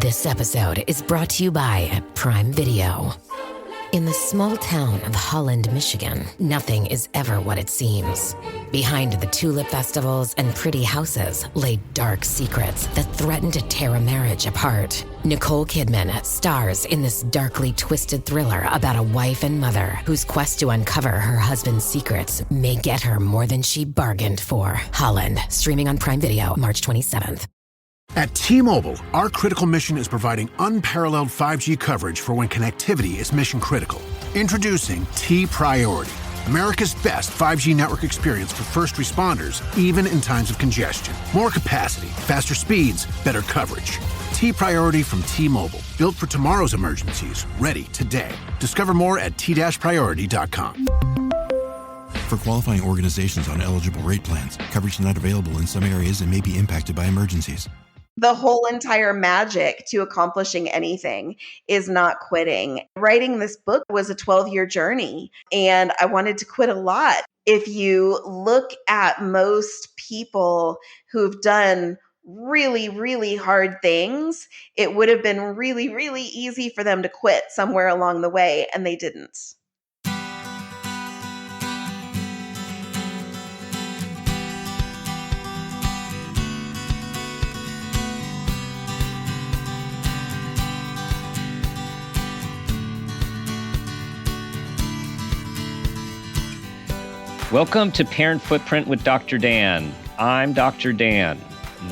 This episode is brought to you by Prime Video. In the small town of Holland, Michigan, nothing is ever what it seems. Behind the tulip festivals and pretty houses lay dark secrets that threaten to tear a marriage apart. Nicole Kidman stars in this darkly twisted thriller about a wife and mother whose quest to uncover her husband's secrets may get her more than she bargained for. Holland, streaming on Prime Video March 27th. At T-Mobile, our critical mission is providing unparalleled 5G coverage for when connectivity is mission critical. Introducing T-Priority, America's best 5G network experience for first responders, even in times of congestion. More capacity, faster speeds, better coverage. T-Priority from T-Mobile, built for tomorrow's emergencies, ready today. Discover more at t-priority.com. For qualifying organizations on eligible rate plans, coverage not available in some areas and may be impacted by emergencies. The whole entire magic to accomplishing anything is not quitting. Writing this book was a 12-year journey, and I wanted to quit a lot. If you look at most people who've done really, really hard things, it would have been really, really easy for them to quit somewhere along the way, and they didn't. Welcome to Parent Footprint with Dr. Dan. I'm Dr. Dan.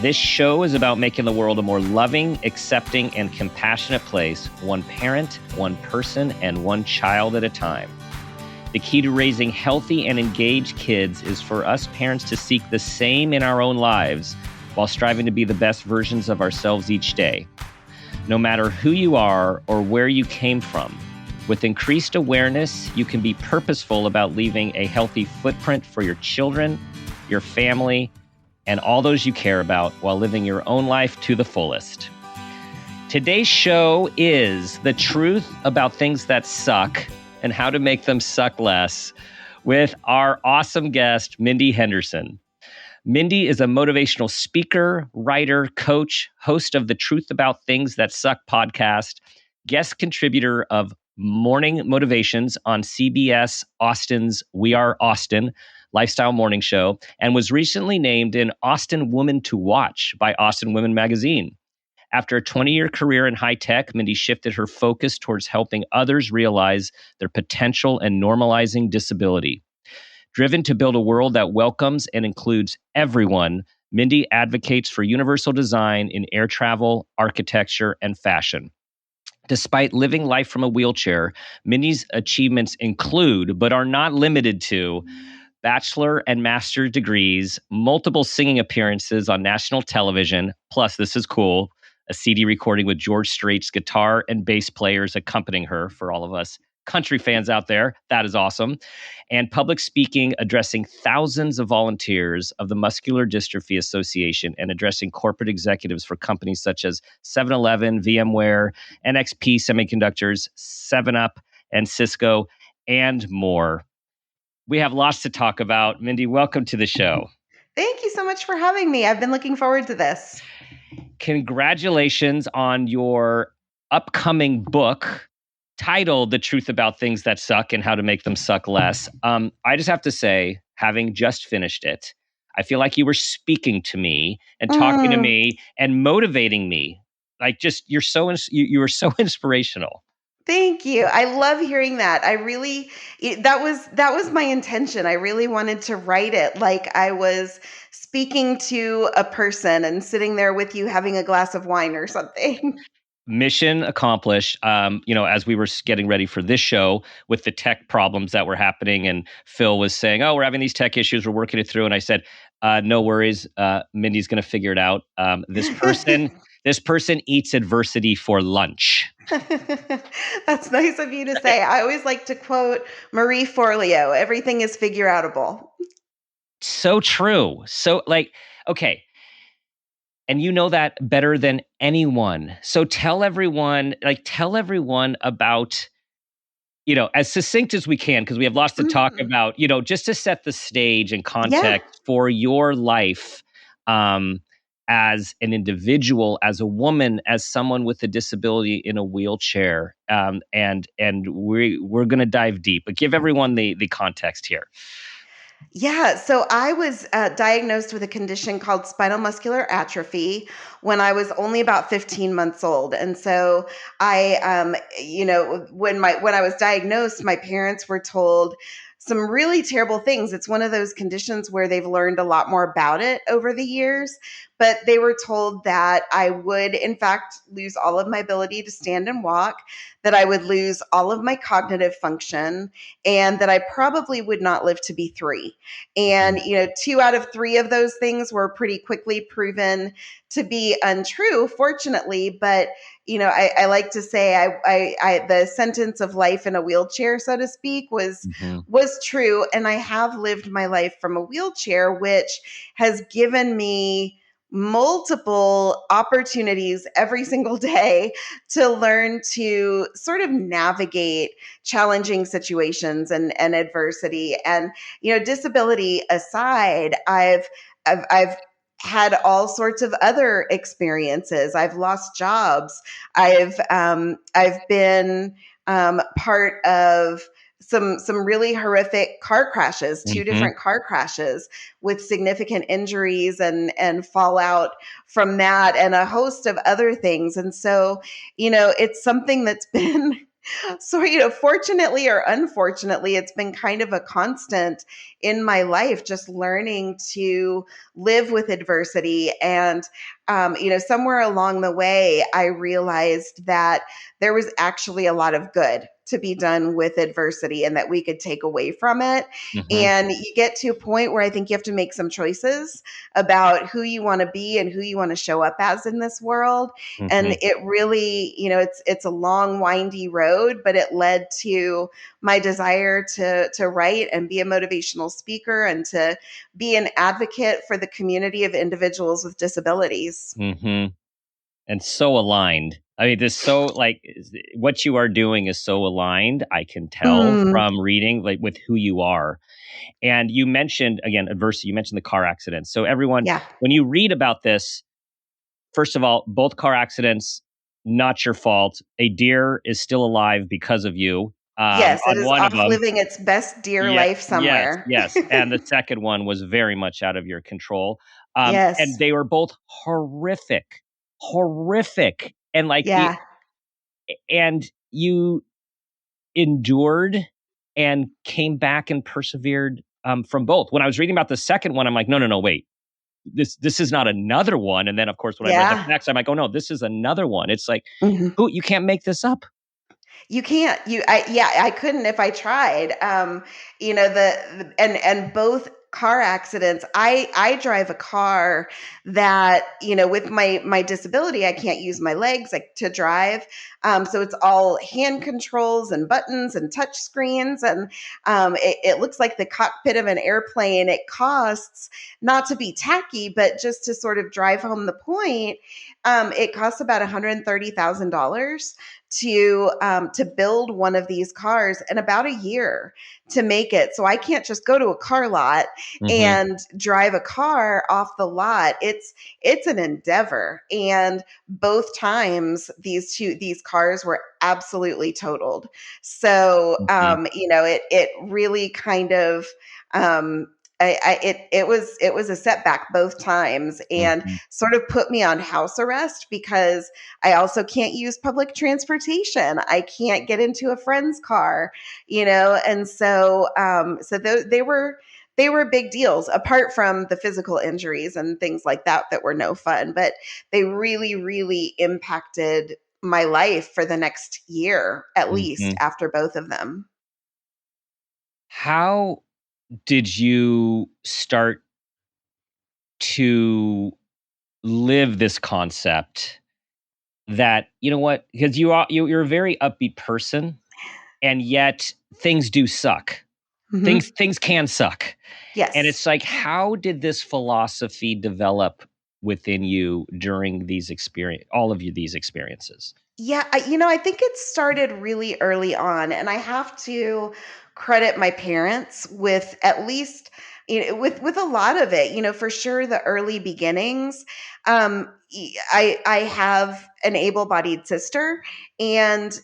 This show is about making the world a more loving, accepting, and compassionate place, one parent, one person, and one child at a time. The key to raising healthy and engaged kids is for us parents to seek the same in our own lives while striving to be the best versions of ourselves each day. No matter who you are or where you came from, with increased awareness, you can be purposeful about leaving a healthy footprint for your children, your family, and all those you care about while living your own life to the fullest. Today's show is the truth about things that suck and how to make them suck less with our awesome guest, Mindy Henderson. Mindy is a motivational speaker, writer, coach, host of the Truth About Things That Suck podcast, guest contributor of Morning Motivations on CBS Austin's We Are Austin lifestyle morning show, and was recently named an Austin Woman to Watch by Austin Women magazine. After a 20-year career in high tech, Mindy shifted her focus towards helping others realize their potential and normalizing disability. Driven to build a world that welcomes and includes everyone, Mindy advocates for universal design in air travel, architecture, and fashion. Despite living life from a wheelchair, Mindy's achievements include, but are not limited to, bachelor and master's degrees, multiple singing appearances on national television, plus, this is cool, a CD recording with George Strait's guitar and bass players accompanying her for all of us country fans out there. That is awesome. And public speaking, addressing thousands of volunteers of the Muscular Dystrophy Association and addressing corporate executives for companies such as 7-Eleven, VMware, NXP Semiconductors, 7-Up, and Cisco, and more. We have lots to talk about. Mindy, welcome to the show. Thank you so much for having me. I've been looking forward to this. Congratulations on your upcoming book, titled The Truth About Things That Suck and How to Make Them Suck Less. I just have to say, having just finished it, I feel like you were speaking to me and talking to me and motivating me. Like, just, you were so inspirational. Thank you. I love hearing that. That was my intention. I really wanted to write it like I was speaking to a person and sitting there with you having a glass of wine or something. Mission accomplished. As we were getting ready for this show with the tech problems that were happening, and Phil was saying, "Oh, we're having these tech issues. We're working it through." And I said, "No worries. Mindy's going to figure it out. This person eats adversity for lunch." That's nice of you to say. I always like to quote Marie Forleo: "Everything is figure-outable." So true. So, okay. And you know that better than anyone. So tell everyone about, as succinct as we can, because we have lots to talk about, just to set the stage and context for your life as an individual, as a woman, as someone with a disability in a wheelchair. And we're going to dive deep, but give everyone the context here. Yeah, so I was diagnosed with a condition called spinal muscular atrophy when I was only about 15 months old. And so when I was diagnosed, my parents were told some really terrible things. It's one of those conditions where they've learned a lot more about it over the years, but they were told that I would, in fact, lose all of my ability to stand and walk, that I would lose all of my cognitive function, and that I probably would not live to be 3. And, 2 out of 3 of those things were pretty quickly proven to be untrue, fortunately. But, I like to say the sentence of life in a wheelchair, so to speak, was true. And I have lived my life from a wheelchair, which has given me multiple opportunities every single day to learn to sort of navigate challenging situations and adversity. And, disability aside, I've had all sorts of other experiences. I've lost jobs. I've been part of some really horrific car crashes, 2 different car crashes with significant injuries and fallout from that, and a host of other things. And so, it's something that's been so, fortunately or unfortunately, it's been kind of a constant in my life, just learning to live with adversity. And, somewhere along the way, I realized that there was actually a lot of good to be done with adversity and that we could take away from it. And you get to a point where I think you have to make some choices about who you want to be and who you want to show up as in this world. And it really, it's a long, windy road, but it led to my desire to write and be a motivational speaker and to be an advocate for the community of individuals with disabilities. And so aligned. I mean, this so what you are doing is so aligned. I can tell from reading with who you are. And you mentioned, again, adversity, you mentioned the car accident. So everyone, when you read about this, first of all, both car accidents, not your fault. A deer is still alive because of you. Yes, it On is one of off them, living its best deer life somewhere. Yes. And the second one was very much out of your control. Yes. And they were both horrific. And and you endured and came back and persevered from both. When I was reading about the second one, I'm like, no, wait. This is not another one. And then, of course, when I read the facts, I'm like, oh no, this is another one. It's like, you can't make this up. You can't. I couldn't if I tried. And both car accidents. I drive a car that with my disability, I can't use my legs to drive. So it's all hand controls and buttons and touch screens, and it looks like the cockpit of an airplane. It costs, not to be tacky, but just to sort of drive home the point. It costs about $130,000 to build one of these cars, and about a year to make it. So I can't just go to a car lot and drive a car off the lot. It's an endeavor. And both times these cars were absolutely totaled. So it really kind of it was a setback both times, and sort of put me on house arrest because I also can't use public transportation. I can't get into a friend's car, and so they were big deals, apart from the physical injuries and things like that were no fun, but they really, really impacted my life for the next year, at least, after both of them. How did you start to live this concept that, because you're a very upbeat person, and yet things do suck. Things can suck. Yes. And it's like, how did this philosophy develop within you during these these experiences? Yeah, I think it started really early on, and I have to credit my parents with at least with a lot of it, for sure the early beginnings. I have an able-bodied sister, and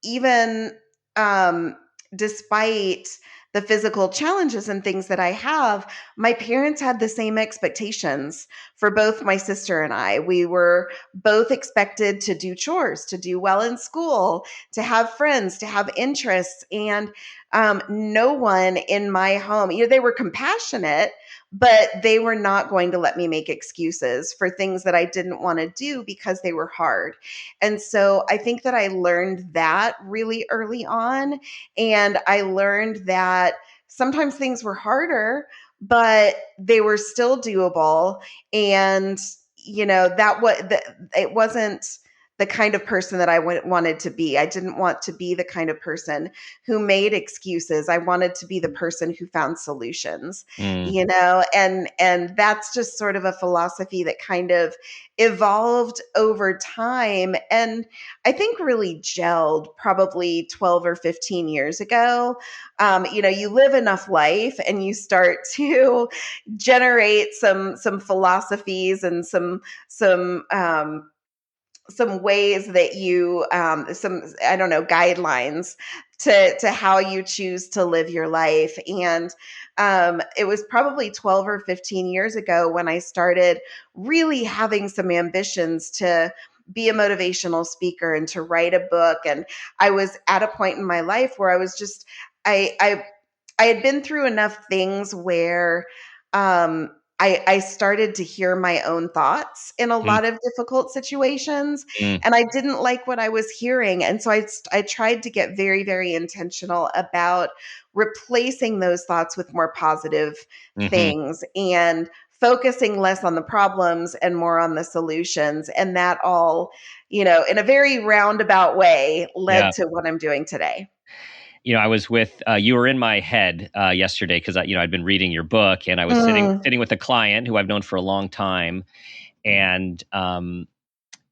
even um, despite the physical challenges and things that I have, my parents had the same expectations for both my sister and I. We were both expected to do chores, to do well in school, to have friends, to have interests. And no one in my home, they were compassionate, but they were not going to let me make excuses for things that I didn't want to do because they were hard. And so I think that I learned that really early on. And I learned that sometimes things were harder, but they were still doable. And, it wasn't the kind of person that I wanted to be. I didn't want to be the kind of person who made excuses. I wanted to be the person who found solutions, and that's just sort of a philosophy that kind of evolved over time. And I think really gelled probably 12 or 15 years ago. You live enough life and you start to generate some philosophies and some ways that you guidelines to how you choose to live your life. And it was probably 12 or 15 years ago when I started really having some ambitions to be a motivational speaker and to write a book. And I was at a point in my life where I was just I had been through enough things where I started to hear my own thoughts in a lot of difficult situations, and I didn't like what I was hearing. And so I tried to get very, very intentional about replacing those thoughts with more positive things and focusing less on the problems and more on the solutions. And that all, in a very roundabout way led to what I'm doing today. I was with you were in my head yesterday because I'd been reading your book, and I was sitting with a client who I've known for a long time, and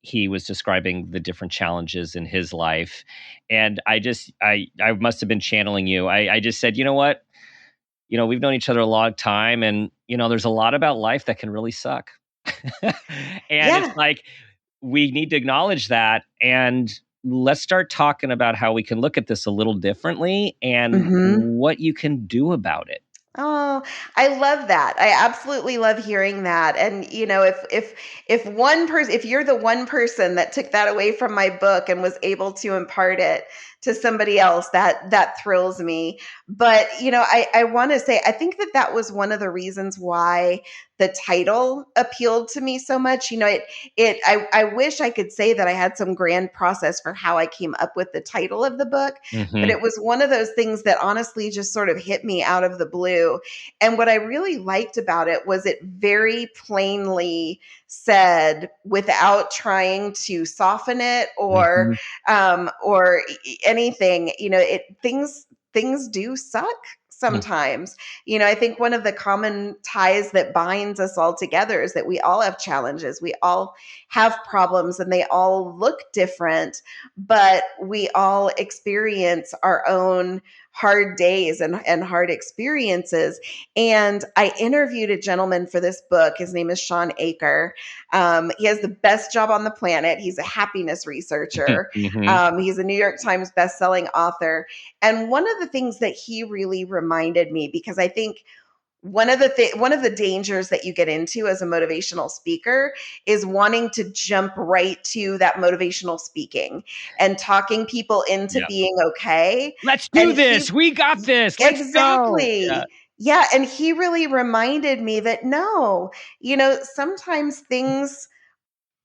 he was describing the different challenges in his life, and I must have been channeling you. I just said, you know what, we've known each other a long time, and there's a lot about life that can really suck, and it's like we need to acknowledge that and let's start talking about how we can look at this a little differently and what you can do about it. Oh, I love that. I absolutely love hearing that. And if one person, if you're the one person that took that away from my book and was able to impart it to somebody else, that thrills me. But I want to say, I think that was one of the reasons why the title appealed to me so much. I wish I could say that I had some grand process for how I came up with the title of the book, but it was one of those things that honestly just sort of hit me out of the blue. And what I really liked about it was it very plainly said, without trying to soften it or anything, things do suck sometimes. I think one of the common ties that binds us all together is that we all have challenges. We all have problems and they all look different, but we all experience our own hard days and hard experiences. And I interviewed a gentleman for this book. His name is Sean Aker. He has the best job on the planet. He's a happiness researcher. He's a New York Times bestselling author. And one of the things that he really reminded me, because I think one of the dangers that you get into as a motivational speaker is wanting to jump right to that motivational speaking and talking people into being okay. Let's do this. We got this. Let's exactly. go. Yeah. And he really reminded me that no, sometimes things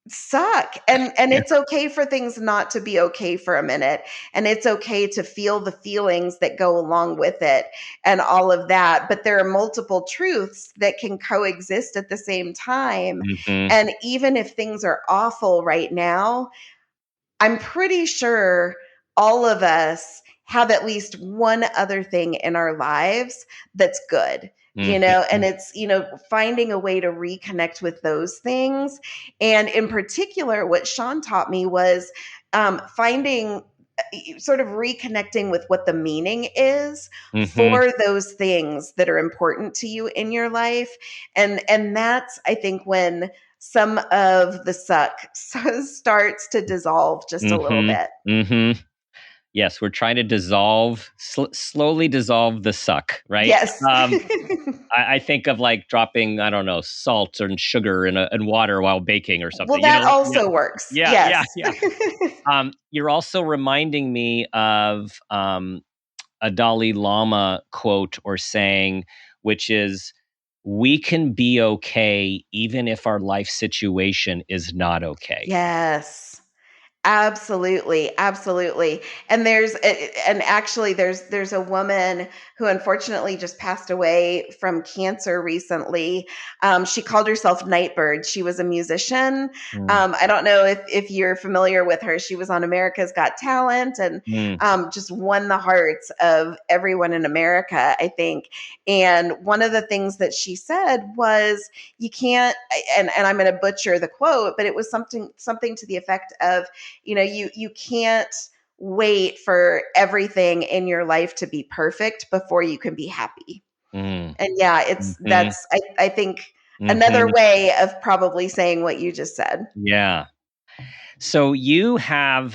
suck and it's okay for things not to be okay for a minute, and it's okay to feel the feelings that go along with it and all of that, but there are multiple truths that can coexist at the same time. And even if things are awful right now, I'm pretty sure all of us have at least one other thing in our lives that's good. And it's, finding a way to reconnect with those things. And in particular, what Sean taught me was finding sort of reconnecting with what the meaning is Mm-hmm. for those things that are important to you in your life. And that's, I think, when some of the suck starts to dissolve just a little bit. Mm-hmm. Mm-hmm. Yes, we're trying to slowly dissolve the suck, right? Yes. I think of like dropping, I don't know, salt and sugar in water while baking or Well, something. that Yeah, also works. yeah, Yes. yeah, yeah. You're also reminding me of a Dalai Lama quote or saying, which is, "We can be okay even if our life situation is not okay." Yes. Absolutely, absolutely. And actually there's a woman who unfortunately just passed away from cancer recently. She called herself Nightbird. She was a musician. Mm, I don't know if you're familiar with her. She was on America's Got Talent and mm, just won the hearts of everyone in America, I think. And one of the things that she said was, you can't, and I'm going to butcher the quote, but it was something to the effect of, you can't wait for everything in your life to be perfect before you can be happy. mm, And yeah, mhm, I think another mhm. way of probably saying what you just said. Yeah. So you have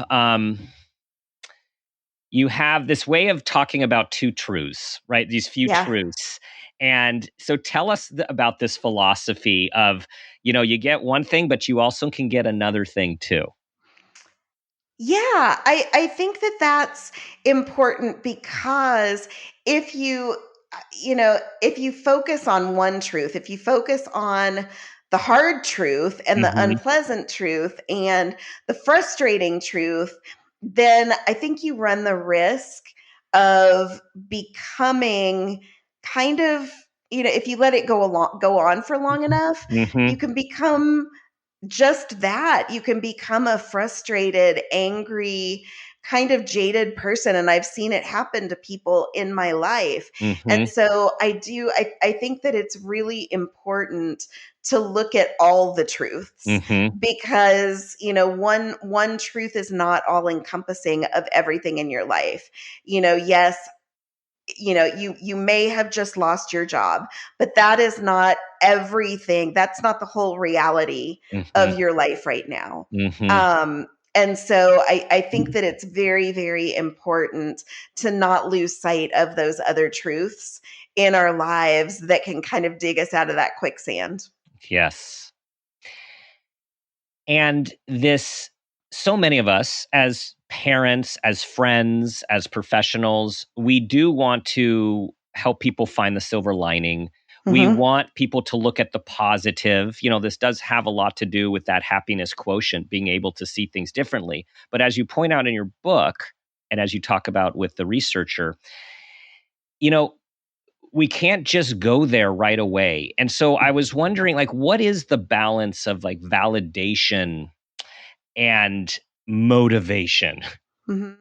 this way of talking about two truths, right? These few Yeah. truths. And so tell us about this philosophy of, you get one thing, but you also can get another thing too. Yeah, I think that that's important because if if you focus on one truth, if you focus on the hard truth and the Hmm. unpleasant truth and the frustrating truth, then I think you run the risk of becoming kind of, if you let it go on for long enough, Hmm. you can become just that. You can become a frustrated, angry, kind of jaded person. And I've seen it happen to people in my life. And Hmm. so I think that it's really important to look at all the truths Hmm. because, one truth is not all encompassing of everything in your life. Yes, you may have just lost your job, but that is not everything. That's not the whole reality Hmm. of your life right now. Hmm. And so I think that it's very, very important to not lose sight of those other truths in our lives that can kind of dig us out of that quicksand. Yes. And so many of us as parents, as friends, as professionals, we do want to help people find the silver lining. We Hmm. want people to look at the positive. This does have a lot to do with that happiness quotient, being able to see things differently. But as you point out in your book, and as you talk about with the researcher, you know, we can't just go there right away. And so I was wondering, like, what is the balance of like validation and motivation? Hmm.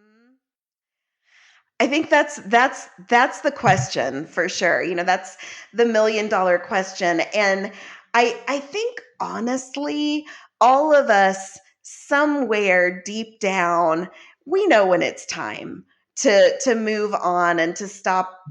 I think that's the question for sure. That's the $1 million question. And I think honestly, all of us somewhere deep down, we know when it's time to move on and to stop,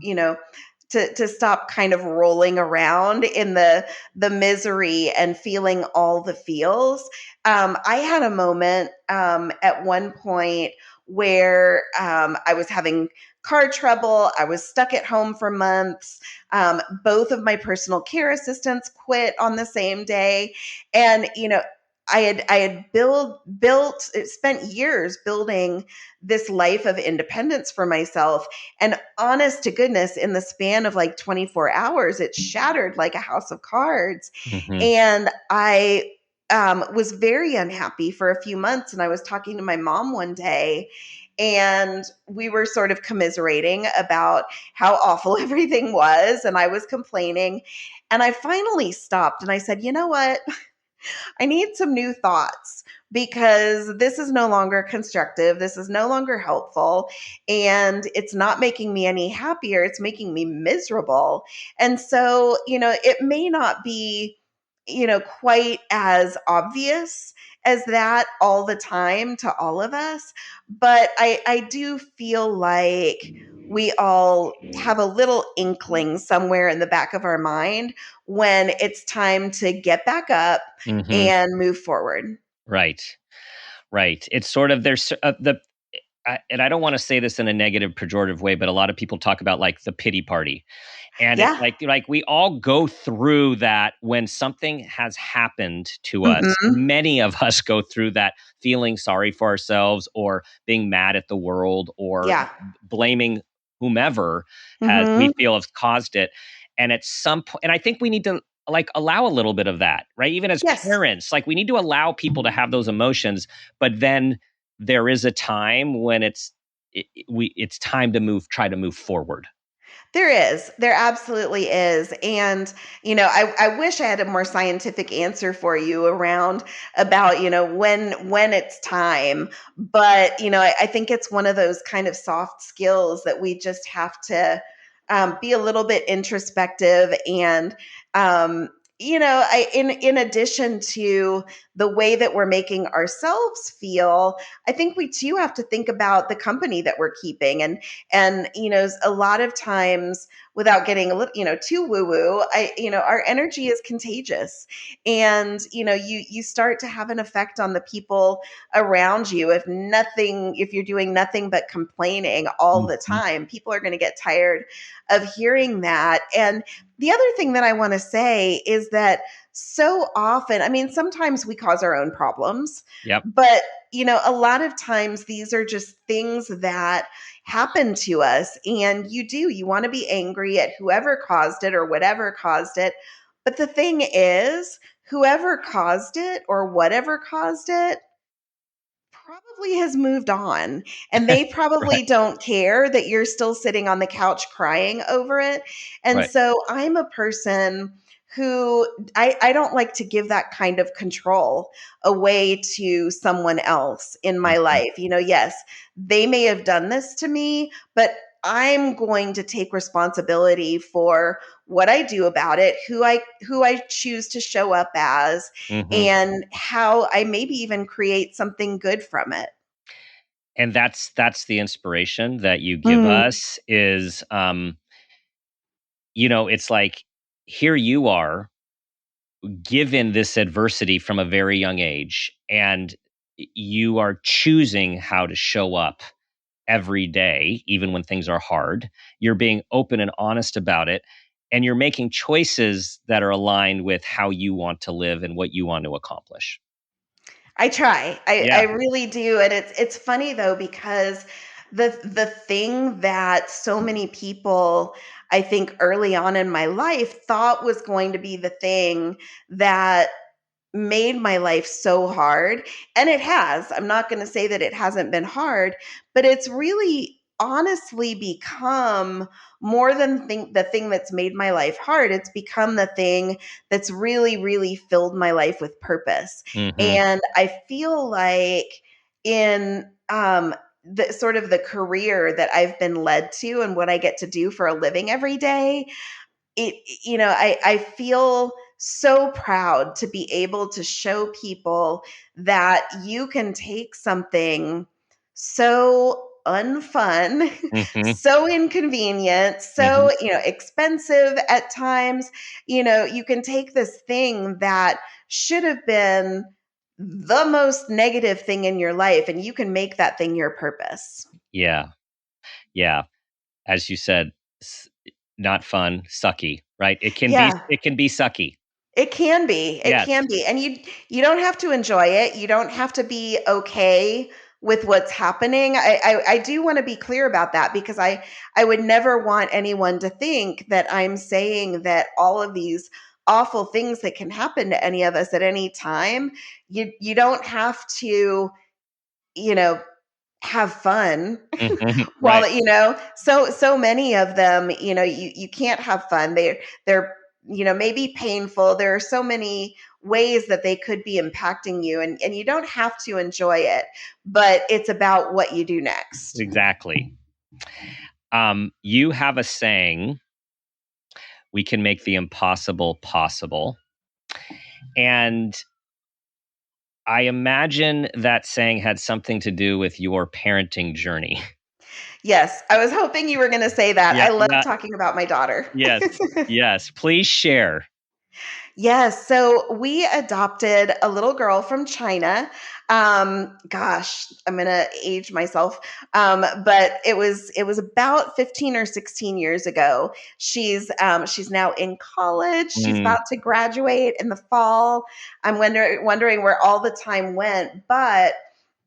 to stop kind of rolling around in the misery and feeling all the feels. I had a moment at one point where I was having car trouble. I was stuck at home for months. Both of my personal care assistants quit on the same day, and I had spent years building this life of independence for myself, and honest to goodness, in the span of like 24 hours, it shattered like a house of cards, Hmm. and I was very unhappy for a few months. And I was talking to my mom one day, and we were sort of commiserating about how awful everything was. And I was complaining. And I finally stopped and I said, you know what? I need some new thoughts because this is no longer constructive. This is no longer helpful. And it's not making me any happier. It's making me miserable. And so, it may not be, quite as obvious as that all the time to all of us. But I do feel like we all have a little inkling somewhere in the back of our mind when it's time to get back up Mhm. and move forward. Right. Right. It's sort of there's and I don't want to say this in a negative, pejorative way, but a lot of people talk about like the pity party. And it's Yeah. like we all go through that when something has happened to us. Hmm. Many of us go through that feeling sorry for ourselves or being mad at the world or Yeah. blaming whomever has we Hmm. feel has caused it. And at some point, and I think we need to like allow a little bit of that, right? Even as Yes. parents, like we need to allow people to have those emotions, but then there is a time when it's time to try to move forward. There is. There absolutely is. And, I wish I had a more scientific answer for you around about, when it's time. But, I think it's one of those kind of soft skills that we just have to be a little bit introspective and, in addition to the way that we're making ourselves feel, I think we too have to think about the company that we're keeping. And a lot of times, without getting a little too woo woo, our energy is contagious, and you start to have an effect on the people around you. If you're doing nothing but complaining all the Mhm. time, people are going to get tired of hearing that. And the other thing that I want to say is that so often, I mean, sometimes we cause our own problems, Yep. but a lot of times these are just things that happen to us. And you want to be angry at whoever caused it or whatever caused it. But the thing is, whoever caused it or whatever caused it probably has moved on, and they Right. probably don't care that you're still sitting on the couch crying over it. And Right. so I'm a person who I don't like to give that kind of control away to someone else in my Mhm. life. Yes, they may have done this to me, but I'm going to take responsibility for what I do about it, who I choose to show up as, Mhm. and how I maybe even create something good from it. And that's the inspiration that you give Mm, us is it's like here you are given this adversity from a very young age and you are choosing how to show up every day even when things are hard. You're being open and honest about it and you're making choices that are aligned with how you want to live and what you want to accomplish. I try. I Yeah. really do. And it's funny though, because the thing that so many people, I think, early on in my life thought was going to be the thing that made my life so hard, and it has. I'm not going to say that it hasn't been hard, but it's really honestly become more than the thing that's made my life hard. It's become the thing that's really, really filled my life with purpose. Mhm. And I feel like in the sort of the career that I've been led to and what I get to do for a living every day, it I feel so proud to be able to show people that you can take something so unfun, Mhm. so inconvenient, Mhm. so expensive at times. You can take this thing that should have been the most negative thing in your life, and you can make that thing your purpose. Yeah. Yeah. As you said, s- not fun, sucky, right? Yeah. It can be sucky. It can be. It Yes. can be. And you don't have to enjoy it. You don't have to be okay with what's happening. I do want to be clear about that, because I would never want anyone to think that I'm saying that all of these awful things that can happen to any of us at any time, you don't have to, you know, have fun Mhm. while Right. so many of them, you can't have fun. They're maybe painful. There are so many ways that they could be impacting you, and you don't have to enjoy it, but it's about what you do next. Exactly. You have a saying, we can make the impossible possible. And I imagine that saying had something to do with your parenting journey. Yes, I was hoping you were going to say that. Yeah, I love yeah. talking about my daughter. Yes, yes. Please share. Yes. So we adopted a little girl from China. Gosh, I'm gonna age myself. But it was about 15 or 16 years ago. She's now in college. She's Mm, about to graduate in the fall. I'm wondering where all the time went. But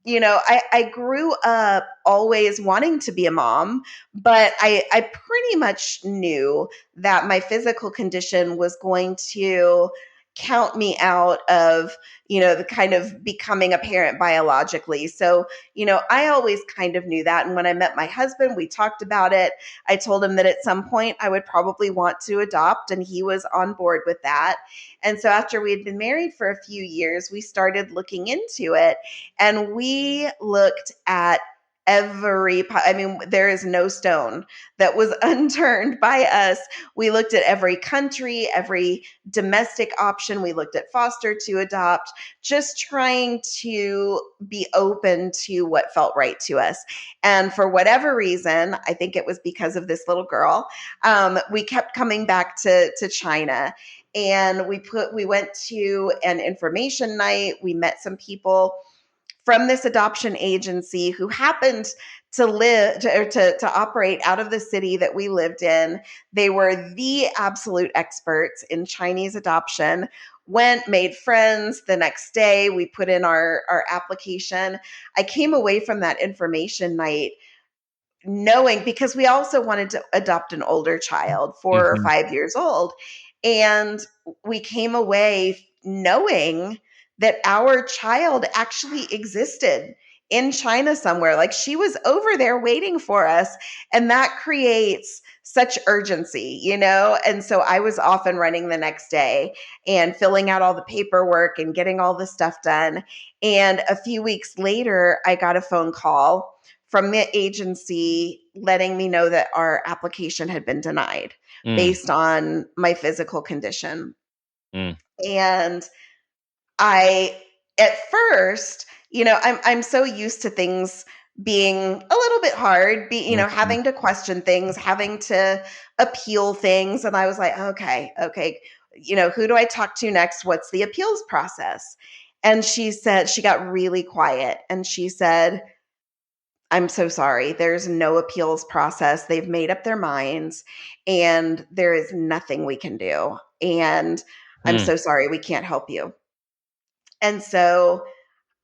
I grew up always wanting to be a mom, but I pretty much knew that my physical condition was going to count me out of, the kind of becoming a parent biologically. So, I always kind of knew that. And when I met my husband, we talked about it. I told him that at some point I would probably want to adopt, and he was on board with that. And so after we had been married for a few years, we started looking into it. And we looked at there is no stone that was unturned by us. We looked at every country, every domestic option. We looked at foster to adopt, just trying to be open to what felt right to us. And for whatever reason, I think it was because of this little girl, we kept coming back to China. And we went to an information night. We met some people from this adoption agency who happened to to operate out of the city that we lived in. They were the absolute experts in Chinese adoption. Made friends. The next day, we put in our application. I came away from that information night knowing, because we also wanted to adopt an older child, 4 or mhm. 5 years old. And we came away knowing that our child actually existed in China somewhere. Like, she was over there waiting for us. And that creates such urgency. And so I was off and running the next day and filling out all the paperwork and getting all the stuff done. And a few weeks later, I got a phone call from the agency letting me know that our application had been denied Mm, based on my physical condition. mm, And at first, I'm so used to things being a little bit hard, mhm. having to question things, having to appeal things. And I was like, okay, who do I talk to next? What's the appeals process? And she got really quiet and she said, I'm so sorry. There's no appeals process. They've made up their minds and there is nothing we can do. And I'm Mm, so sorry. We can't help you. And so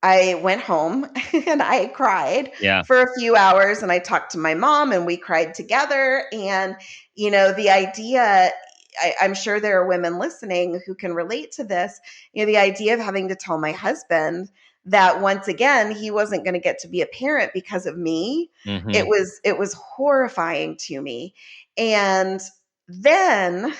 I went home and I cried yeah. for a few hours and I talked to my mom and we cried together. And, the idea, I'm sure there are women listening who can relate to this, the idea of having to tell my husband that once again, he wasn't going to get to be a parent because of me. Mhm, It was horrifying to me. And then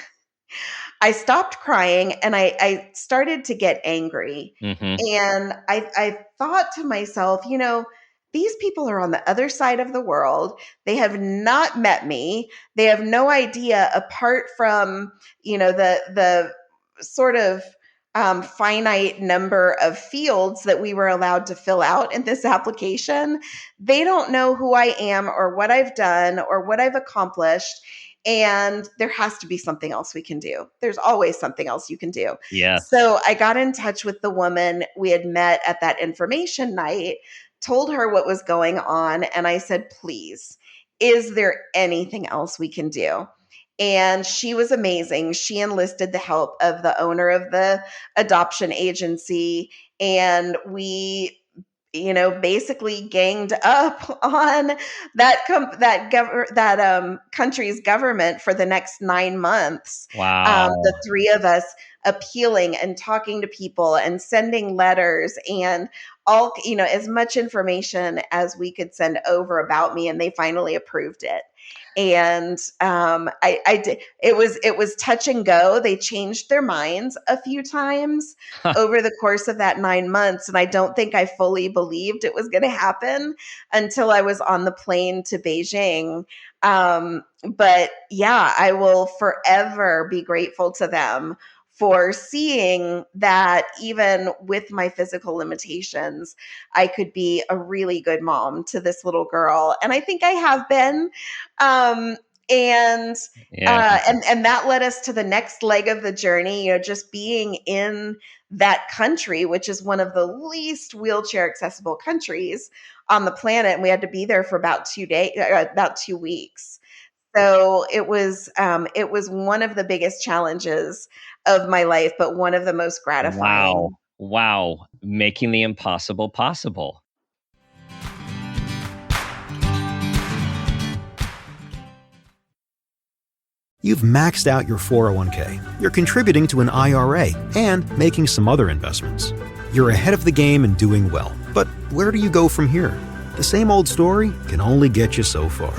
I stopped crying and I started to get angry. mhm. And I thought to myself, these people are on the other side of the world. They have not met me. They have no idea, apart from, the sort of finite number of fields that we were allowed to fill out in this application. They don't know who I am or what I've done or what I've accomplished. And there has to be something else we can do. There's always something else you can do. Yes. So I got in touch with the woman we had met at that information night, told her what was going on, and I said, please, is there anything else we can do? And she was amazing. She enlisted the help of the owner of the adoption agency, and we basically ganged up on that country's government for the next 9 months. The Wow. three of us appealing and talking to people and sending letters and all, as much information as we could send over about me, and they finally approved it. And I did. It was touch and go. They changed their minds a few times over the course of that 9 months. And I don't think I fully believed it was going to happen until I was on the plane to Beijing. But yeah, I will forever be grateful to them for seeing that even with my physical limitations, I could be a really good mom to this little girl. And I think I have been. Um, and Yeah. and that led us to the next leg of the journey, just being in that country, which is one of the least wheelchair accessible countries on the planet. And we had to be there for about 2 days, about 2 weeks. So it was one of the biggest challenges of my life, but one of the most Wow. gratifying. Wow. Making the impossible possible. You've maxed out your 401k, you're contributing to an IRA, and making some other investments. You're ahead of the game and doing well. But where do you go from here? The same old story can only get you so far.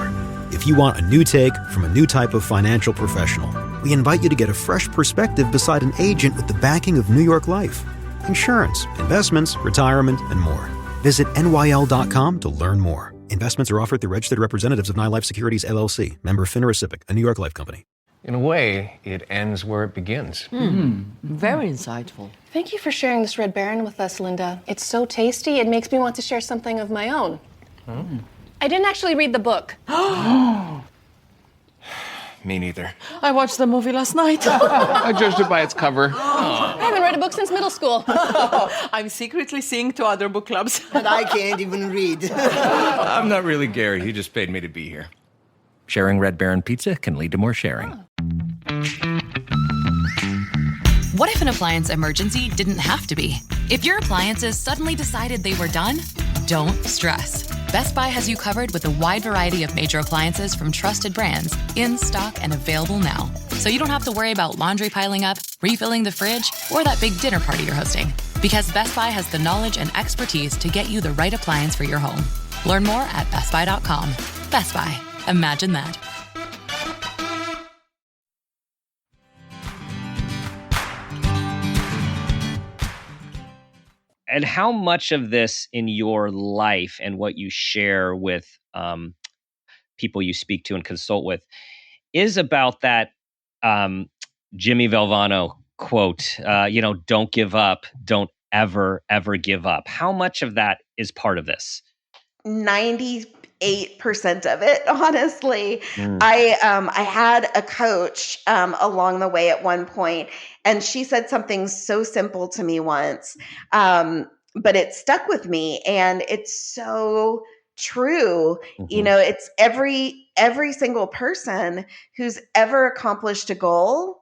If you want a new take from a new type of financial professional, we invite you to get a fresh perspective beside an agent with the backing of New York Life. Insurance, investments, retirement, and more. Visit NYL.com to learn more. Investments are offered through registered representatives of NYLife Securities, LLC. Member FINRA SIPC, a New York Life company. In a way, it ends where it begins. Very insightful. Thank you for sharing this Red Baron with us, Linda. It's so tasty, it makes me want to share something of my own. I didn't actually read the book. Me neither. I watched the movie last night. I judged it by its cover. I haven't read a book since middle school. I'm secretly seeing 2 other book clubs. And I can't even read. I'm not really Gary. He just paid me to be here. Sharing Red Baron pizza can lead to more sharing. What if an appliance emergency didn't have to be? If your appliances suddenly decided they were done, don't stress. Best Buy has you covered with a wide variety of major appliances from trusted brands, in stock and available now. So you don't have to worry about laundry piling up, refilling the fridge, or that big dinner party you're hosting. Because Best Buy has the knowledge and expertise to get you the right appliance for your home. Learn more at bestbuy.com. Best Buy. Imagine that. And how much of this in your life and what you share with people you speak to and consult with is about that Jimmy Valvano quote, don't give up, don't ever, ever give up. How much of that is part of this? 98% of it, honestly. I had a coach along the way at one point, and she said something so simple to me once, but it stuck with me, and it's so true. It's every single person who's ever accomplished a goal.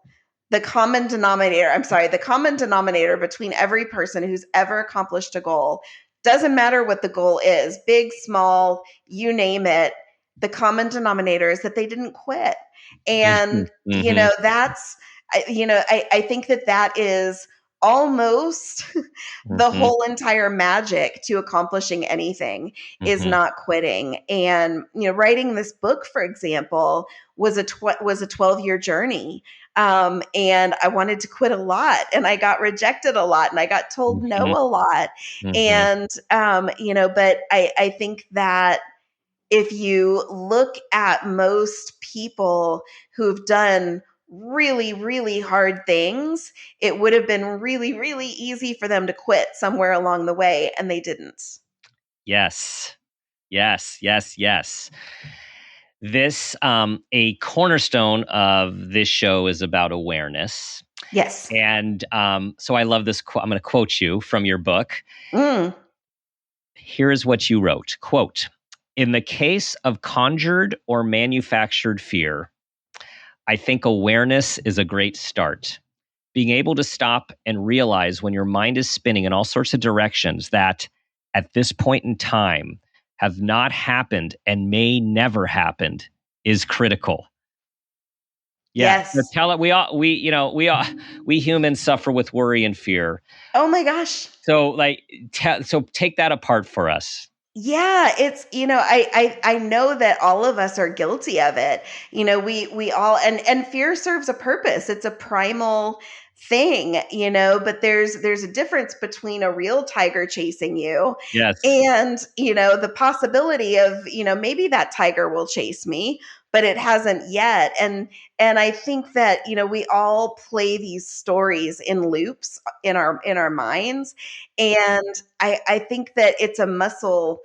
The common denominator between every person who's ever accomplished a goal, doesn't matter what the goal is, big, small, you name it, the common denominator is that they didn't quit. And, that's, I think that is almost the whole entire magic to accomplishing anything is not quitting. And, writing this book, for example, was a 12-year journey. And I wanted to quit a lot, and I got rejected a lot, and I got told no a lot. And, but I think that if you look at most people who've done really, really hard things, it would have been really, really easy for them to quit somewhere along the way, and they didn't. Yes. This, a cornerstone of this show is about awareness. Yes. And so I love this quote. I'm going to quote you from your book. Here's what you wrote. Quote, "In the case of conjured or manufactured fear, I think awareness is a great start. Being able to stop and realize when your mind is spinning in all sorts of directions that at this point in time have not happened and may never happen is critical." Yes. So tell it. We humans suffer with worry and fear. Oh my gosh. So so take that apart for us. Yeah, it's, I know that all of us are guilty of it. We all, and fear serves a purpose. It's a primal thing, but there's a difference between a real tiger chasing you. Yes. And, the possibility of, maybe that tiger will chase me, but it hasn't yet. And I think that, we all play these stories in loops in our minds. And I think that it's a muscle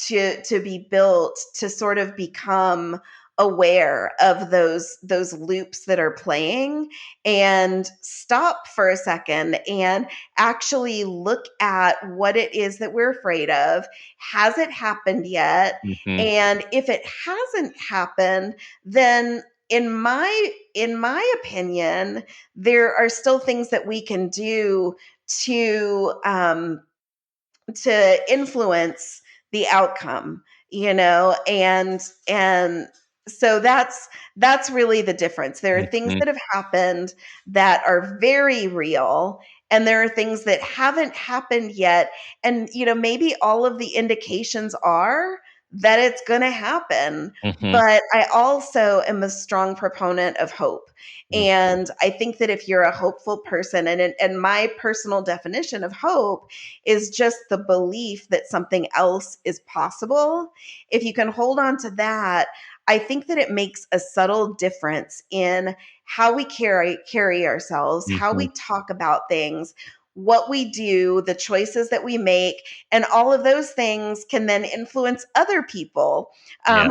to be built to sort of become aware of those loops that are playing and stop for a second and actually look at what it is that we're afraid of. Has it happened yet? Mm-hmm. And if it hasn't happened, then in my opinion, there are still things that we can do to influence the outcome, and so that's really the difference. There are things Mm-hmm. that have happened that are very real, and there are things that haven't happened yet, and maybe all of the indications are that it's going to happen. Mm-hmm. But I also am a strong proponent of hope. And I think that if you're a hopeful person, and my personal definition of hope is just the belief that something else is possible. If you can hold on to that, I think that it makes a subtle difference in how we carry ourselves, how we talk about things, what we do, the choices that we make, and all of those things can then influence other people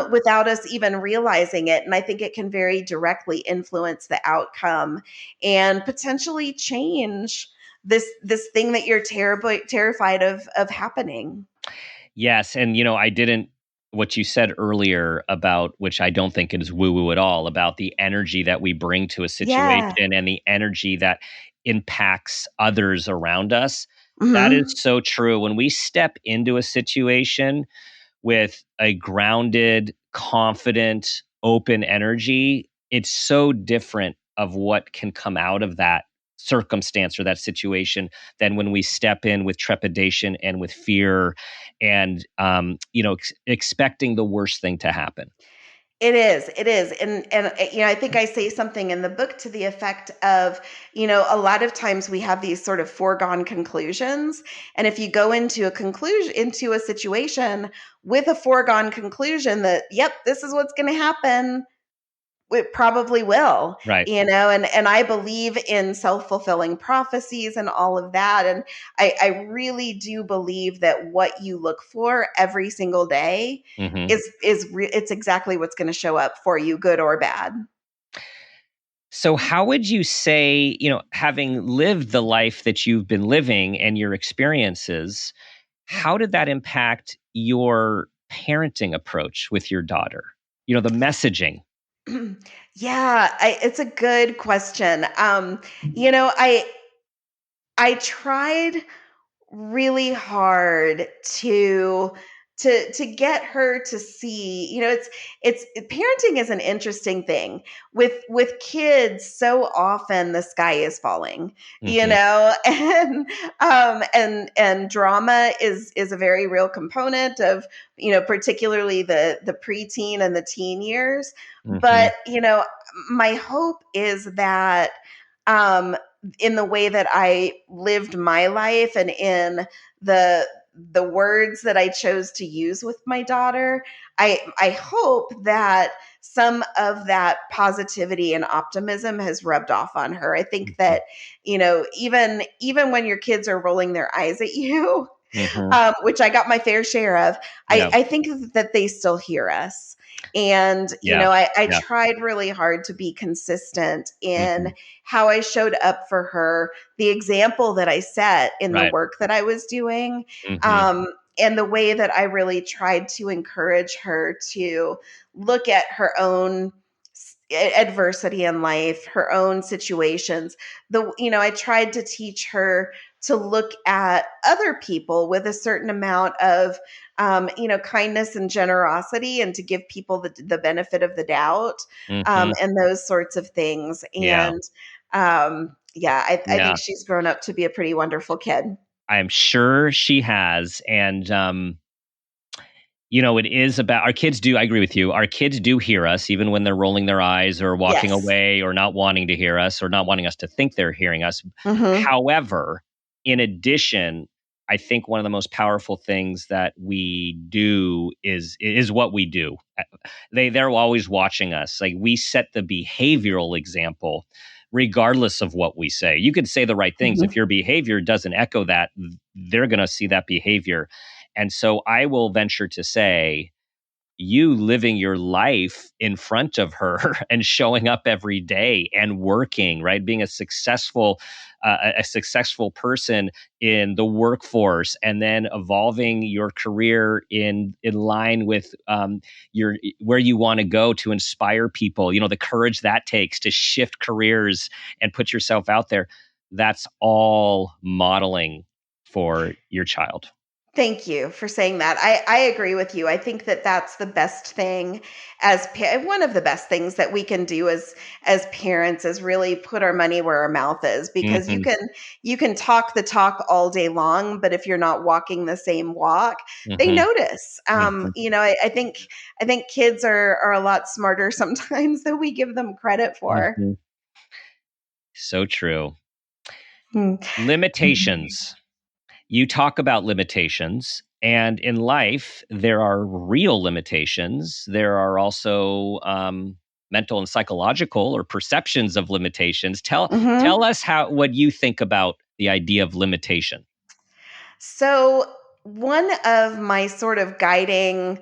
without us even realizing it. And I think it can very directly influence the outcome and potentially change this thing that you're terrified of happening. Yes, and I didn't what you said earlier about, which I don't think is woo-woo at all, about the energy that we bring to a situation and the energy that impacts others around us. That is so true. When we step into a situation with a grounded, confident, open energy, it's so different of what can come out of that circumstance or that situation than when we step in with trepidation and with fear and expecting the worst thing to happen. It is. And I think I say something in the book to the effect of, a lot of times we have these sort of foregone conclusions. And if you go into a situation with a foregone conclusion that, yep, this is what's going to happen, it probably will, Right. and I believe in self-fulfilling prophecies and all of that. And I really do believe that what you look for every single day it's exactly what's going to show up for you, good or bad. So how would you say, having lived the life that you've been living and your experiences, how did that impact your parenting approach with your daughter? The messaging. Yeah, it's a good question. I tried really hard to get her to see, it's parenting is an interesting thing. With kids, so often the sky is falling, and drama is a very real component of, particularly the preteen and the teen years. But my hope is that in the way that I lived my life and in the words that I chose to use with my daughter, I hope that some of that positivity and optimism has rubbed off on her. I think that, even when your kids are rolling their eyes at you, which I got my fair share of, I think that they still hear us. And, I tried really hard to be consistent in how I showed up for her, the example that I set in the work that I was doing, and the way that I really tried to encourage her to look at her own adversity in life, her own situations. I tried to teach her to look at other people with a certain amount of, kindness and generosity, and to give people the benefit of the doubt, and those sorts of things. And I think she's grown up to be a pretty wonderful kid. I'm sure she has. And, it is about our kids I agree with you. Our kids do hear us, even when they're rolling their eyes or walking away or not wanting to hear us or not wanting us to think they're hearing us. However, in addition, I think one of the most powerful things that we do is what we do. They're always watching us. Like, we set the behavioral example regardless of what we say. You could say the right things. If your behavior doesn't echo that, they're going to see that behavior. And so I will venture to say, you living your life in front of her and showing up every day and working, right? Being a successful person in the workforce, and then evolving your career in line with your where you want to go to inspire people. The courage that takes to shift careers and put yourself out there. That's all modeling for your child. Thank you for saying that. I agree with you. I think that that's the best thing one of the best things that we can do as parents is really put our money where our mouth is, because you can talk the talk all day long, but if you're not walking the same walk, they notice. I think kids are a lot smarter sometimes than we give them credit for. So true. Limitations. You talk about limitations, and in life, there are real limitations. There are also mental and psychological or perceptions of limitations. Tell us what you think about the idea of limitation. So one of my sort of guiding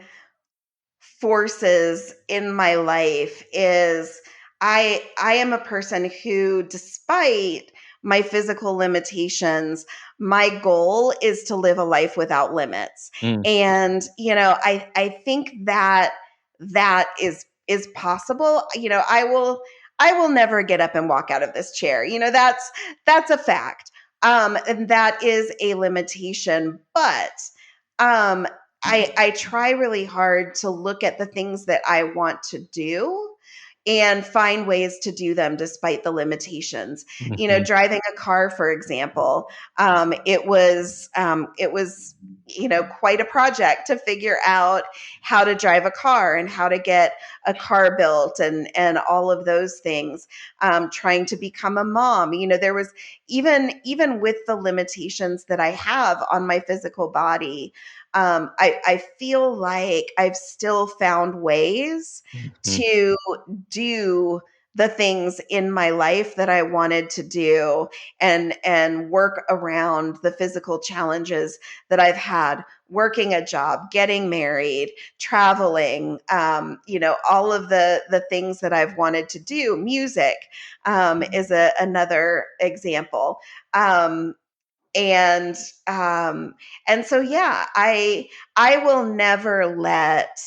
forces in my life is I am a person who, despite my physical limitations, my goal is to live a life without limits. And I think that is possible. I will never get up and walk out of this chair. That's a fact. And that is a limitation, but I try really hard to look at the things that I want to do and find ways to do them despite the limitations. Driving a car, for example, it was quite a project to figure out how to drive a car and how to get a car built and all of those things. Trying to become a mom, there was even with the limitations that I have on my physical body, I feel like I've still found ways to do the things in my life that I wanted to do and work around the physical challenges that I've had, working a job, getting married, traveling, all of the things that I've wanted to do. Music is another example. And so, yeah, I will never let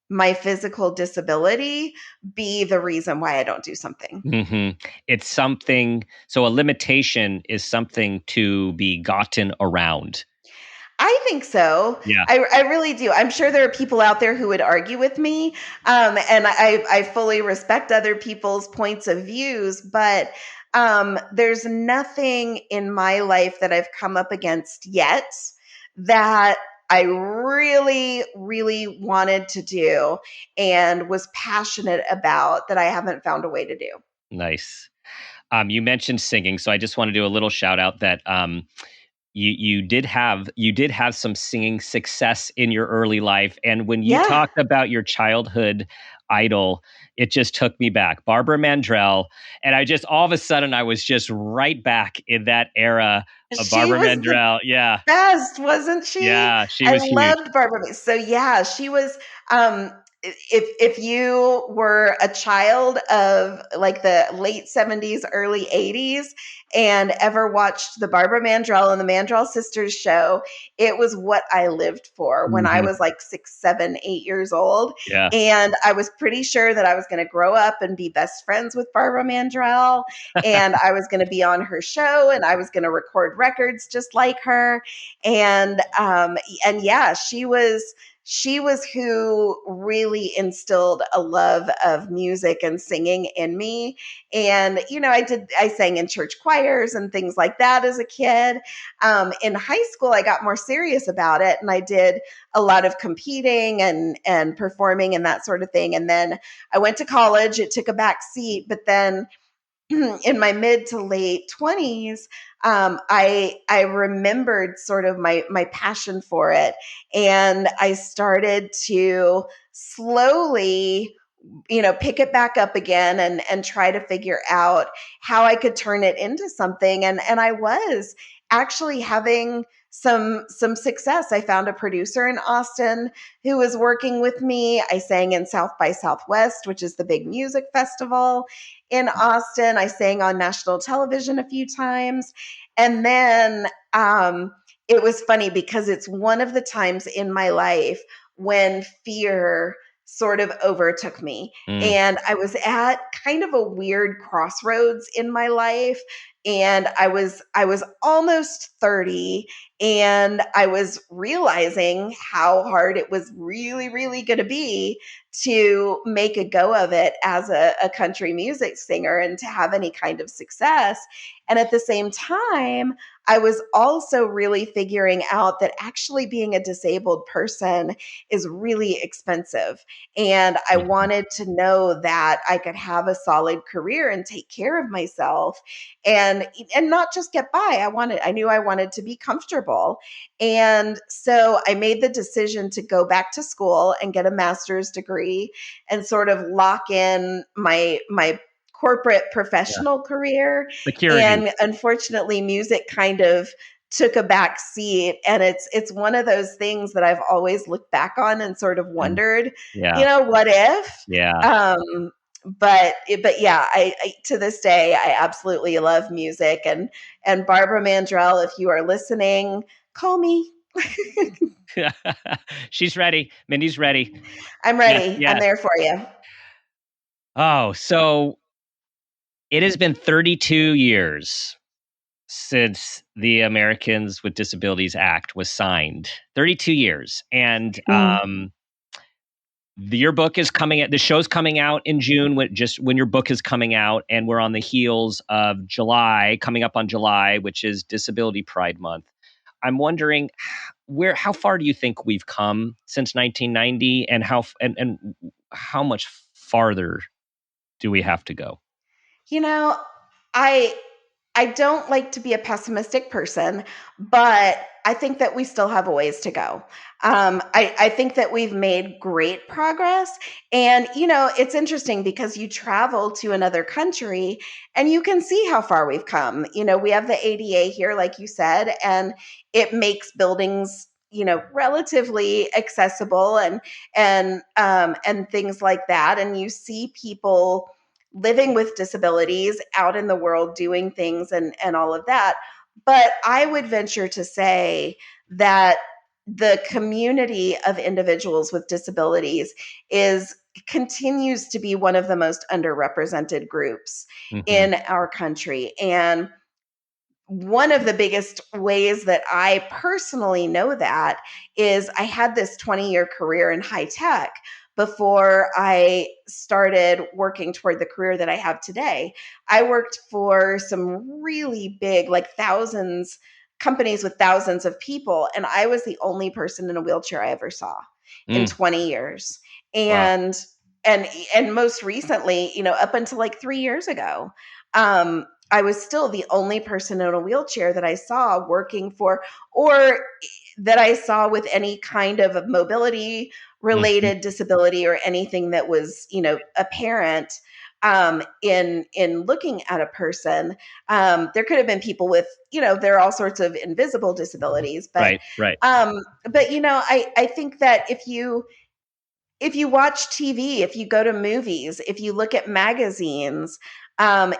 my physical disability be the reason why I don't do something. It's something. So a limitation is something to be gotten around. I think so. Yeah. I really do. I'm sure there are people out there who would argue with me. And I fully respect other people's points of views, but there's nothing in my life that I've come up against yet that I really, really wanted to do and was passionate about that I haven't found a way to do. Nice. You mentioned singing, so I just want to do a little shout out that you did have some singing success in your early life, and when you talked about your childhood idol, it just took me back. Barbara Mandrell, and I just all of a sudden I was just right back in that era of Barbara Mandrell. Yeah, best, wasn't she? Yeah, she was huge. I loved Barbara. So yeah, she was. If you were a child of like the late 70s, early 80s, and ever watched the Barbara Mandrell and the Mandrell Sisters show, it was what I lived for when I was like 6, 7, 8 years old. Yeah. And I was pretty sure that I was going to grow up and be best friends with Barbara Mandrell, and I was going to be on her show, and I was going to record records just like her. And yeah, she was who really instilled a love of music and singing in me. And, I sang in church choirs and things like that as a kid. In high school, I got more serious about it, and I did a lot of competing and performing and that sort of thing. And then I went to college. It took a back seat, but then in my mid to late 20s, I remembered sort of my passion for it, and I started to slowly, pick it back up again and try to figure out how I could turn it into something. And I was actually having some success. I found a producer in Austin who was working with me. I sang in South by Southwest, which is the big music festival in Austin. I sang on national television a few times. And then it was funny because it's one of the times in my life when fear sort of overtook me. And I was at kind of a weird crossroads in my life. And I was almost 30, and I was realizing how hard it was really, really going to be to make a go of it as a country music singer and to have any kind of success. And at the same time, I was also really figuring out that actually being a disabled person is really expensive. And I wanted to know that I could have a solid career and take care of myself and not just get by. I knew I wanted to be comfortable. And so I made the decision to go back to school and get a master's degree and sort of lock in my corporate professional career. Security. And unfortunately, music kind of took a back seat. And it's one of those things that I've always looked back on and sort of wondered, what if? Yeah. But yeah, I to this day, I absolutely love music. And Barbara Mandrell, if you are listening, call me. She's ready. Mindy's ready. I'm ready. Yes. I'm there for you. Oh, so it has been 32 years since the Americans with Disabilities Act was signed. 32 years. And your book is coming out. The show's coming out in June, when your book is coming out, and we're on the heels of July, coming up on July, which is Disability Pride Month. I'm wondering how far do you think we've come since 1990, and how much farther do we have to go? I don't like to be a pessimistic person, but I think that we still have a ways to go. I think that we've made great progress. And, it's interesting because you travel to another country and you can see how far we've come. We have the ADA here, like you said, and it makes buildings relatively accessible and things like that. And you see people living with disabilities out in the world doing things and all of that. But I would venture to say that the community of individuals with disabilities continues to be one of the most underrepresented groups in our country. And one of the biggest ways that I personally know that is I had this 20-year career in high tech before I started working toward the career that I have today. I worked for some really big, like companies with thousands of people, and I was the only person in a wheelchair I ever saw in 20 years. And and most recently, up until like 3 years ago, I was still the only person in a wheelchair that I saw working for, or that I saw with any kind of mobility related disability or anything that was, apparent in looking at a person. There could have been people with, there are all sorts of invisible disabilities, but right. But I think that if you watch TV, if you go to movies, if you look at magazines,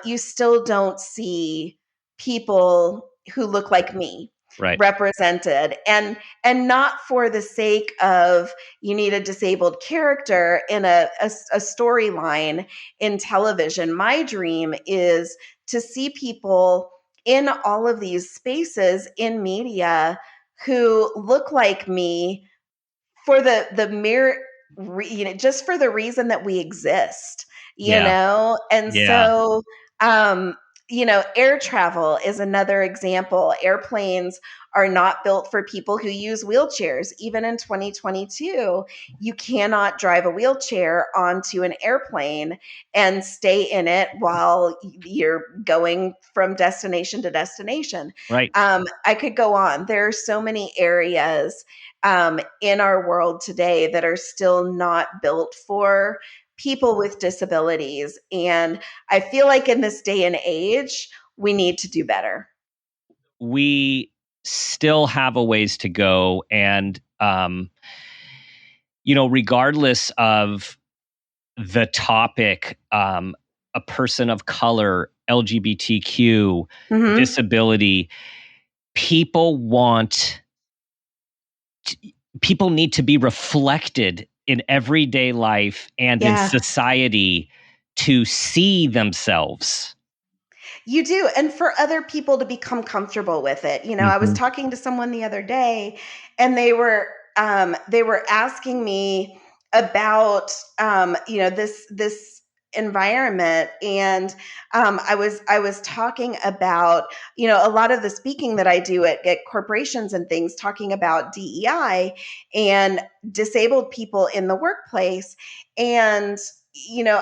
you still don't see people who look like me represented. And not for the sake of you need a disabled character in a storyline in television. My dream is to see people in all of these spaces in media who look like me for the mere just for the reason that we exist, and so Air travel is another example. Airplanes are not built for people who use wheelchairs. Even in 2022, you cannot drive a wheelchair onto an airplane and stay in it while you're going from destination to destination. Right. I could go on. There are so many areas in our world today that are still not built for people with disabilities. And I feel like in this day and age, we need to do better. We still have a ways to go. And, regardless of the topic, a person of color, LGBTQ, disability, people need to be reflected in everyday life and in society to see themselves. You do. And for other people to become comfortable with it. I was talking to someone the other day and they were asking me about, this environment. And I was talking about, a lot of the speaking that I do at corporations and things, talking about DEI and disabled people in the workplace. And,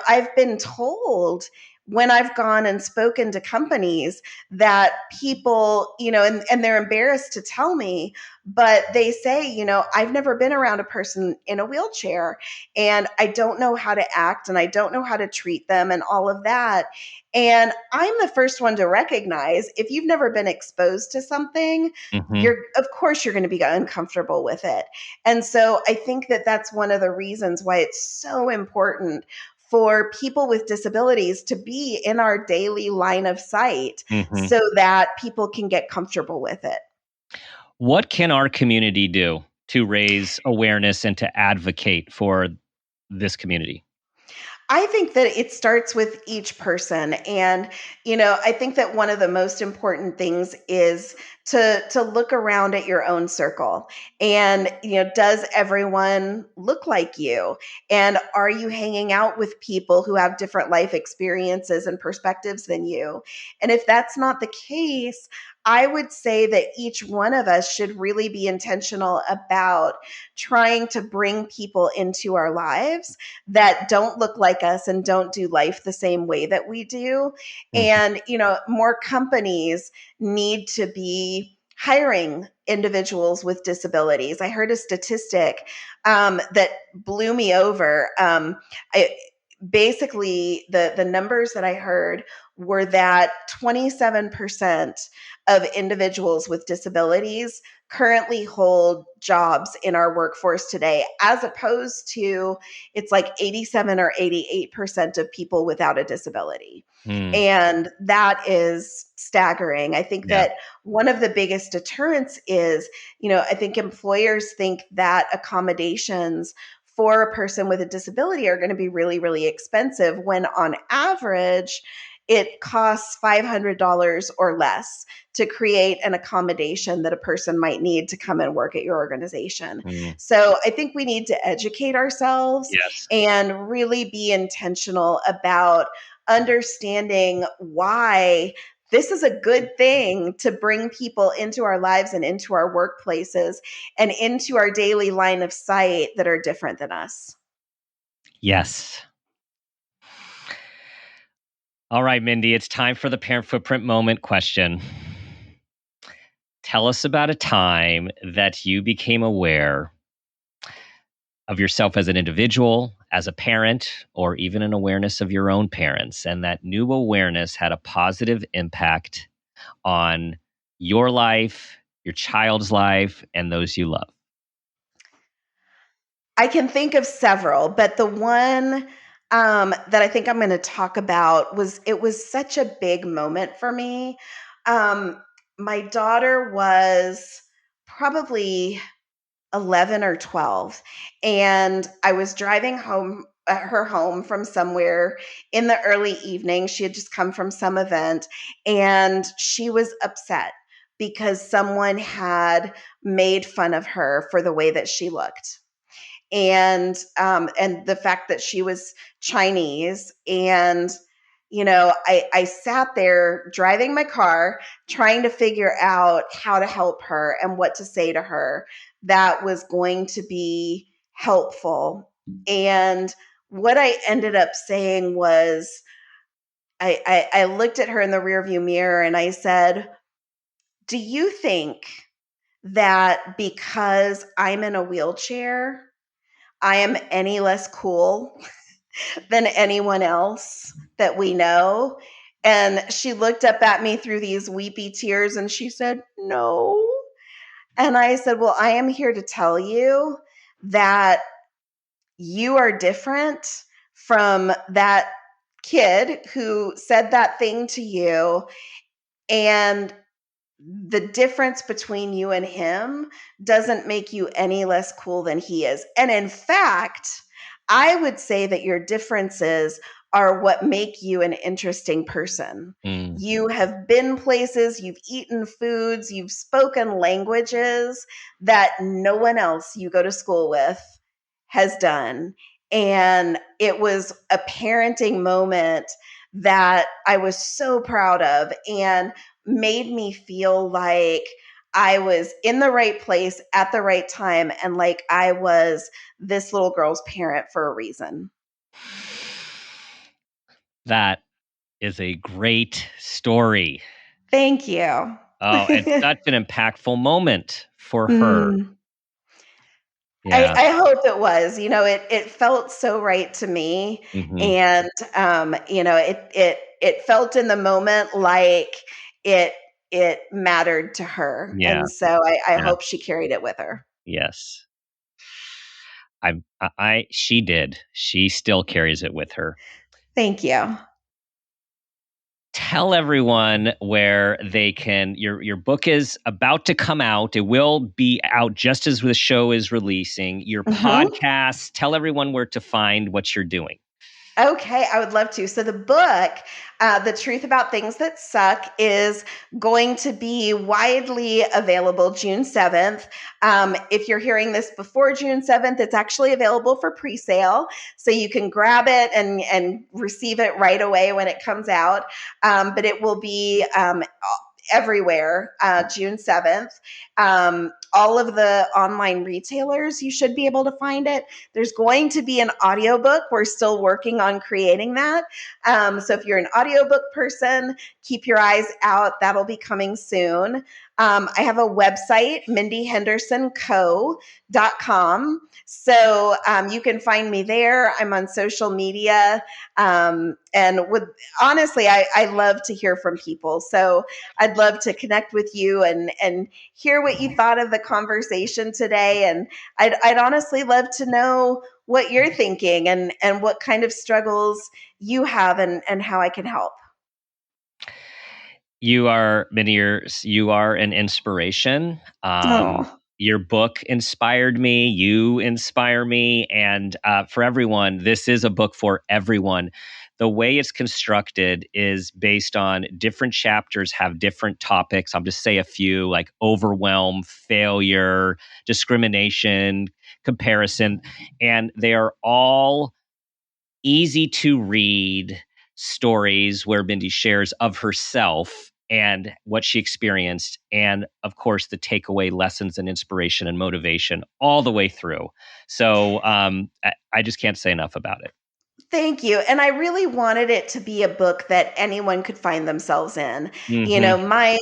I've been told when I've gone and spoken to companies that people, and they're embarrassed to tell me, but they say, I've never been around a person in a wheelchair and I don't know how to act and I don't know how to treat them and all of that. And I'm the first one to recognize if you've never been exposed to something, of course you're going to be uncomfortable with it. And so I think that that's one of the reasons why it's so important for people with disabilities to be in our daily line of sight so that people can get comfortable with it. What can our community do to raise awareness and to advocate for this community? I think that it starts with each person. And, I think that one of the most important things is to look around at your own circle and, does everyone look like you? And are you hanging out with people who have different life experiences and perspectives than you? And if that's not the case, I would say that each one of us should really be intentional about trying to bring people into our lives that don't look like us and don't do life the same way that we do. And, more companies need to be hiring individuals with disabilities. I heard a statistic that blew me over. Basically, the numbers that I heard were that 27% of individuals with disabilities currently hold jobs in our workforce today, as opposed to it's like 87 or 88% of people without a disability. And that is staggering. I think that one of the biggest deterrents is, I think employers think that accommodations for a person with a disability are going to be really, really expensive when on average, it costs $500 or less to create an accommodation that a person might need to come and work at your organization. So I think we need to educate ourselves and really be intentional about understanding why this is a good thing to bring people into our lives and into our workplaces and into our daily line of sight that are different than us. Yes. All right, Mindy, it's time for the parent footprint moment question. Tell us about a time that you became aware of yourself as an individual, as a parent, or even an awareness of your own parents, and that new awareness had a positive impact on your life, your child's life, and those you love. I can think of several, but the one that I think I'm going to talk about was such a big moment for me. My daughter was probably 11 or 12, and I was driving her home from somewhere in the early evening. She had just come from some event, and she was upset because someone had made fun of her for the way that she looked. And the fact that she was Chinese, and I sat there driving my car, trying to figure out how to help her and what to say to her that was going to be helpful. And what I ended up saying was, I looked at her in the rearview mirror and I said, do you think that because I'm in a wheelchair, I am any less cool than anyone else that we know? And she looked up at me through these weepy tears and she said, no. And I said, well, I am here to tell you that you are different from that kid who said that thing to you. And the difference between you and him doesn't make you any less cool than he is. And in fact, I would say that your differences are what make you an interesting person. You have been places, you've eaten foods, you've spoken languages that no one else you go to school with has done. And it was a parenting moment that I was so proud of and made me feel like I was in the right place at the right time and like I was this little girl's parent for a reason. That is a great story. Thank you. Oh, and such an impactful moment for her. Yeah. I hope it was. It felt so right to me. And it felt in the moment like it mattered to her. Yeah. And so I hope she carried it with her. Yes. She did. She still carries it with her. Thank you. Tell everyone where they can. Your book is about to come out. It will be out just as the show is releasing. Your podcast. Tell everyone where to find what you're doing. Okay, I would love to. So the book, The Truth About Things That Suck, is going to be widely available June 7th. If you're hearing this before June 7th, it's actually available for pre-sale. So you can grab it and receive it right away when it comes out. But it will be everywhere June 7th. All of the online retailers, you should be able to find it. There's going to be an audiobook. We're still working on creating that. So if you're an audiobook person, keep your eyes out. That'll be coming soon. I have a website, mindyhendersonco.com. So you can find me there. I'm on social media. And honestly, I love to hear from people. So I'd love to connect with you and hear what you thought of the conversation today. And I'd honestly love to know what you're thinking and what kind of struggles you have and how I can help. You are, Mindy, you are an inspiration. Your book inspired me. You inspire me. And for everyone, this is a book for everyone. The way it's constructed is based on different chapters have different topics. I'll just say a few, like overwhelm, failure, discrimination, comparison. And they are all easy to read stories where Mindy shares of herself and what she experienced. And of course, the takeaway lessons and inspiration and motivation all the way through. So I just can't say enough about it. Thank you. And I really wanted it to be a book that anyone could find themselves in. You know, my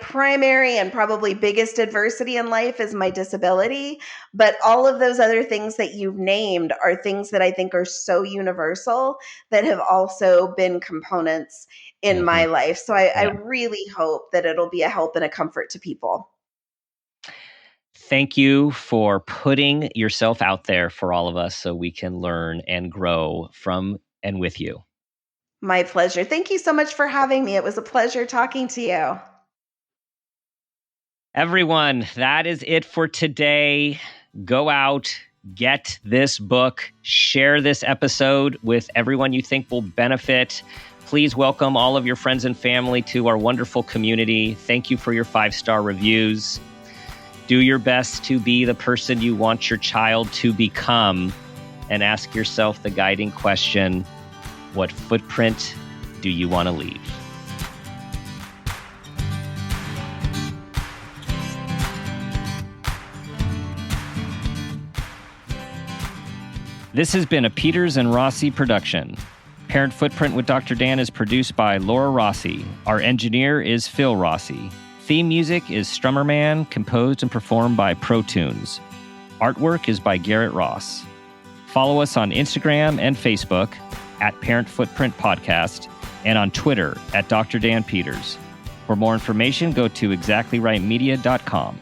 primary and probably biggest adversity in life is my disability, but all of those other things that you've named are things that I think are so universal that have also been components in my life. So I really hope that it'll be a help and a comfort to people. Thank you for putting yourself out there for all of us so we can learn and grow from and with you. My pleasure. Thank you so much for having me. It was a pleasure talking to you. Everyone, that is it for today. Go out, get this book, share this episode with everyone you think will benefit. Please welcome all of your friends and family to our wonderful community. Thank you for your 5-star reviews. Do your best to be the person you want your child to become, and ask yourself the guiding question: what footprint do you want to leave? This has been a Peters and Rossi production. Parent Footprint with Dr. Dan is produced by Laura Rossi. Our engineer is Phil Rossi. Theme music is Strummerman, composed and performed by Pro Tunes. Artwork is by Garrett Ross. Follow us on Instagram and Facebook at Parent Footprint Podcast and on Twitter at Dr. Dan Peters. For more information, go to exactlyrightmedia.com.